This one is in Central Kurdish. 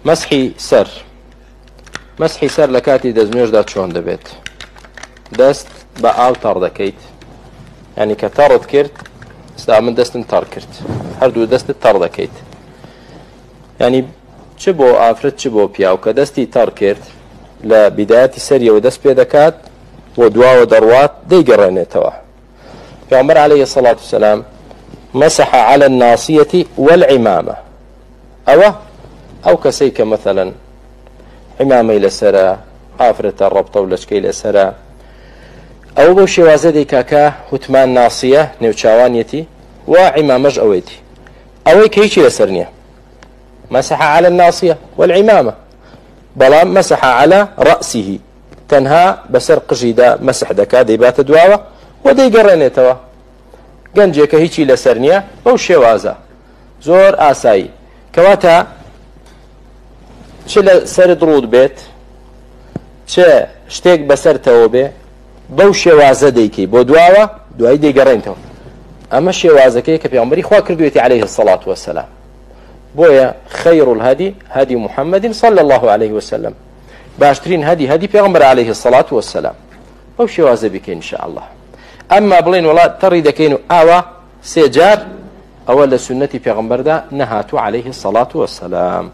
مسحی سەر لە کاتی دەستنوێژدا چۆن دەبێت؟ دەست بە ئاو تەڕ دەکەیت، یعنی کە تەڕت کرد ستا من دەستم تەڕ کرد، هەردوو دەستت تەڕ دەکەیت، یعنی چ بۆ ئافرەت چ بۆ پیاو کە دەستی تەڕ کرد لە بیدایەتی سەریەوە دەست پێ دەکات بۆ دواوە دەڕوات دەیگەڕێنێتەوە. پێغەمبەر عەلەیهی سەڵات وسەلام مسح على الناصية والعمامة، ئەو کەسەی کە مەثەڵەن عمامەی لەسەرە، ئافرەتە ڕەبتە و لەچکەی لەسەرە، ئەو بۆ شێوازە دەیکاکە وتمان ناسیە نێوچاوانیەتی و عمامەش ئەوەیەتی، ئەوەی کە هیچی لەسەر نییە. مسح على الناصية والعمامة، بەڵام مسح على رأسه تەنها بەسەر قژیدا مەسح دەکات دەیباتە دواوە و دەیگەڕێنێتەوە. گەنجێکە هیچی لەسەر نییە بەو شێوازە زۆر ئاسایی، کەواتە چ لە سەرت ڕوود بێت چ شتێک بەسەرتەوە بێ بەو شێوازە دەیکەی بۆ دواوە دوایی دەیگەڕێنیتەوە. ئەمە شێوازەکەی کە پێغەمبەری خوا کردوێتی عەلەیهی السەڵات وەسەلام. بۆیە خەیر الهەدی هەدی محەممەد صلی الله عليه وسلم، باشترین هەدی پێغەمبەر عەلەیهی السەڵات وەسەلام. بەو شێوازە بکەین ئینشاء الله. ئەمما بڵێن وڵا تەڕی دەکەین و ئاوا سێ جار، ئەوە لە سنەتی پێغەمبەردا نەهاتووە عەلەیهی السەڵات وەسەلام.